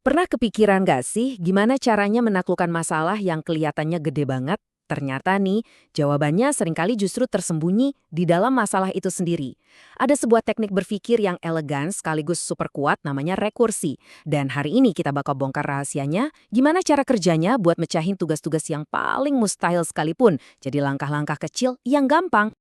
Pernah kepikiran gak sih gimana caranya menaklukkan masalah yang kelihatannya gede banget? Ternyata nih, jawabannya seringkali justru tersembunyi di dalam masalah itu sendiri. Ada sebuah teknik berpikir yang elegan sekaligus super kuat namanya rekursi. Dan hari ini kita bakal bongkar rahasianya, gimana cara kerjanya buat mecahin tugas-tugas yang paling mustahil sekalipun. Jadi langkah-langkah kecil yang gampang.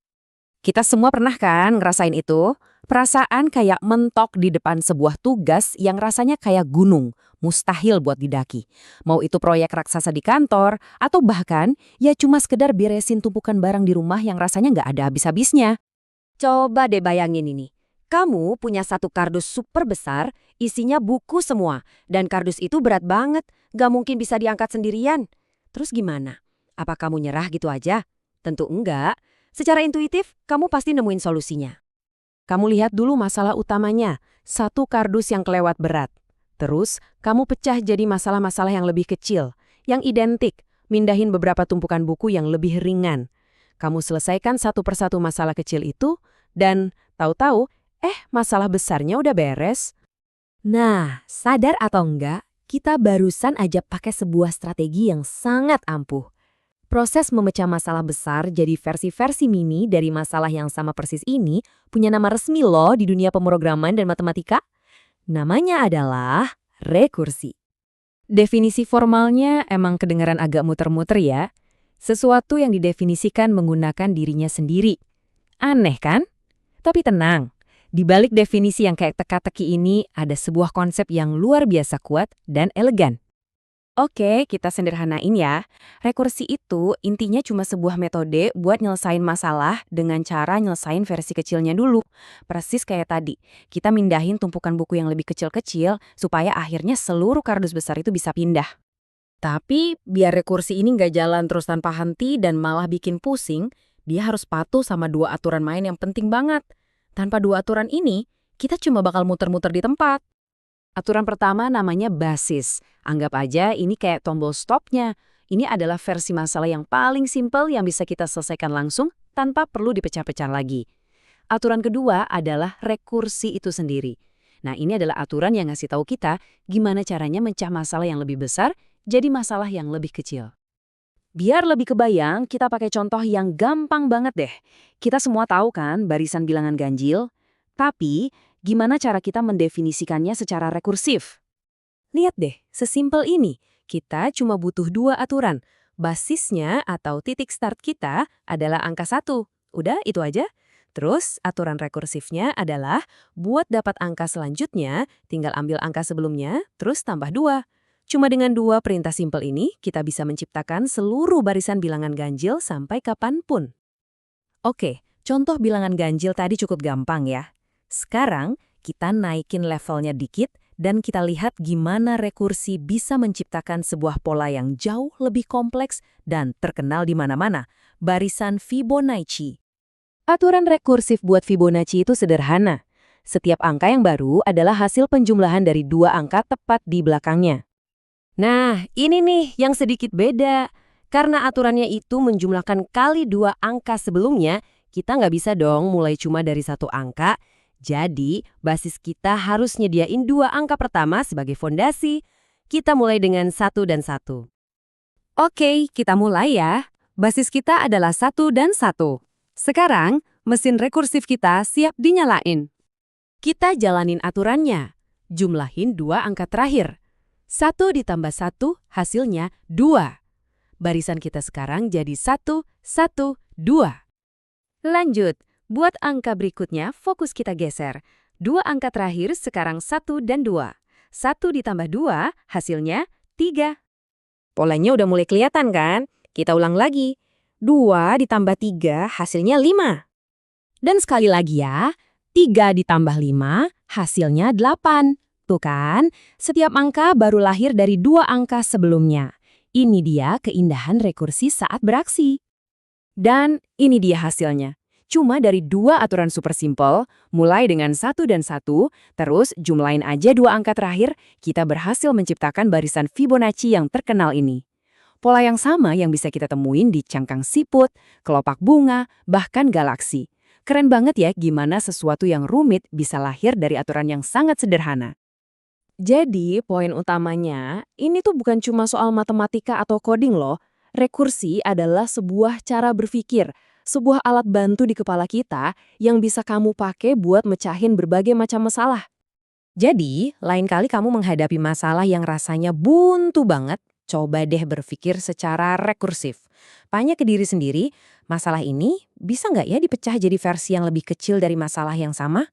Kita semua pernah kan ngerasain itu? Perasaan kayak mentok di depan sebuah tugas yang rasanya kayak gunung, mustahil buat didaki. Mau itu proyek raksasa di kantor, atau bahkan ya cuma sekedar beresin tumpukan barang di rumah yang rasanya nggak ada habis-habisnya. Coba deh bayangin ini. Kamu punya satu kardus super besar, isinya buku semua. Dan kardus itu berat banget, gak mungkin bisa diangkat sendirian. Terus gimana? Apa kamu nyerah gitu aja? Tentu enggak. Secara intuitif, kamu pasti nemuin solusinya. Kamu lihat dulu masalah utamanya, satu kardus yang kelewat berat. Terus, kamu pecah jadi masalah-masalah yang lebih kecil, yang identik, mindahin beberapa tumpukan buku yang lebih ringan. Kamu selesaikan satu persatu masalah kecil itu, dan tahu-tahu, masalah besarnya udah beres. Nah, sadar atau enggak, kita barusan aja pakai sebuah strategi yang sangat ampuh. Proses memecah masalah besar jadi versi-versi mini dari masalah yang sama persis ini punya nama resmi loh di dunia pemrograman dan matematika. Namanya adalah rekursi. Definisi formalnya emang kedengaran agak muter-muter ya. Sesuatu yang didefinisikan menggunakan dirinya sendiri. Aneh kan? Tapi tenang, di balik definisi yang kayak teka-teki ini ada sebuah konsep yang luar biasa kuat dan elegan. Oke, kita sederhanain ya. Rekursi itu intinya cuma sebuah metode buat nyelesain masalah dengan cara nyelesain versi kecilnya dulu. Persis kayak tadi, kita mindahin tumpukan buku yang lebih kecil-kecil supaya akhirnya seluruh kardus besar itu bisa pindah. Tapi biar rekursi ini nggak jalan terus tanpa henti dan malah bikin pusing, dia harus patuh sama dua aturan main yang penting banget. Tanpa dua aturan ini, kita cuma bakal muter-muter di tempat. Aturan pertama namanya basis. Anggap aja ini kayak tombol stopnya. Ini adalah versi masalah yang paling simpel yang bisa kita selesaikan langsung tanpa perlu dipecah-pecah lagi. Aturan kedua adalah rekursi itu sendiri. Nah, ini adalah aturan yang ngasih tahu kita gimana caranya mencah masalah yang lebih besar jadi masalah yang lebih kecil. Biar lebih kebayang, kita pakai contoh yang gampang banget deh. Kita semua tahu kan barisan bilangan ganjil? Tapi, gimana cara kita mendefinisikannya secara rekursif? Lihat deh, sesimpel ini. Kita cuma butuh dua aturan. Basisnya atau titik start kita adalah angka 1. Udah, itu aja. Terus, aturan rekursifnya adalah buat dapat angka selanjutnya, tinggal ambil angka sebelumnya, terus tambah 2. Cuma dengan dua perintah simpel ini, kita bisa menciptakan seluruh barisan bilangan ganjil sampai kapanpun. Oke, contoh bilangan ganjil tadi cukup gampang ya. Sekarang, kita naikin levelnya dikit dan kita lihat gimana rekursi bisa menciptakan sebuah pola yang jauh lebih kompleks dan terkenal di mana-mana, barisan Fibonacci. Aturan rekursif buat Fibonacci itu sederhana. Setiap angka yang baru adalah hasil penjumlahan dari dua angka tepat di belakangnya. Nah, ini nih yang sedikit beda. Karena aturannya itu menjumlahkan kali dua angka sebelumnya, kita nggak bisa dong mulai cuma dari satu angka. Jadi, basis kita harus nyediain dua angka pertama sebagai fondasi. Kita mulai dengan 1 dan 1. Oke, kita mulai ya. Basis kita adalah 1 dan 1. Sekarang, mesin rekursif kita siap dinyalain. Kita jalanin aturannya. Jumlahin dua angka terakhir. 1 ditambah 1 hasilnya 2. Barisan kita sekarang jadi 1, 1, 2. Lanjut, buat angka berikutnya fokus kita geser. Dua angka terakhir sekarang 1 dan 2. 1 ditambah 2 hasilnya 3. Polanya udah mulai kelihatan kan? Kita ulang lagi. 2 ditambah 3 hasilnya 5. Dan sekali lagi ya, 3 ditambah 5 hasilnya 8. Tuh kan, setiap angka baru lahir dari dua angka sebelumnya. Ini dia keindahan rekursi saat beraksi. Dan ini dia hasilnya. Cuma dari dua aturan super simple, mulai dengan 1 dan 1, terus jumlahin aja dua angka terakhir, kita berhasil menciptakan barisan Fibonacci yang terkenal ini. Pola yang sama yang bisa kita temuin di cangkang siput, kelopak bunga, bahkan galaksi. Keren banget ya gimana sesuatu yang rumit bisa lahir dari aturan yang sangat sederhana. Jadi, poin utamanya, ini tuh bukan cuma soal matematika atau coding loh. Rekursi adalah sebuah cara berpikir, sebuah alat bantu di kepala kita yang bisa kamu pakai buat mecahin berbagai macam masalah. Jadi, lain kali kamu menghadapi masalah yang rasanya buntu banget, coba deh berpikir secara rekursif. Tanya ke diri sendiri, masalah ini bisa nggak ya dipecah jadi versi yang lebih kecil dari masalah yang sama?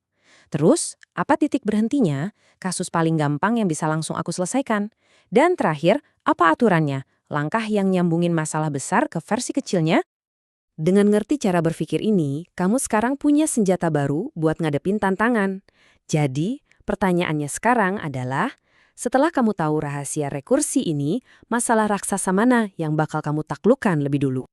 Terus, apa titik berhentinya? Kasus paling gampang yang bisa langsung aku selesaikan. Dan terakhir, apa aturannya? Langkah yang nyambungin masalah besar ke versi kecilnya? Dengan ngerti cara berpikir ini, kamu sekarang punya senjata baru buat ngadepin tantangan. Jadi, pertanyaannya sekarang adalah, setelah kamu tahu rahasia rekursi ini, masalah raksasa mana yang bakal kamu taklukkan lebih dulu?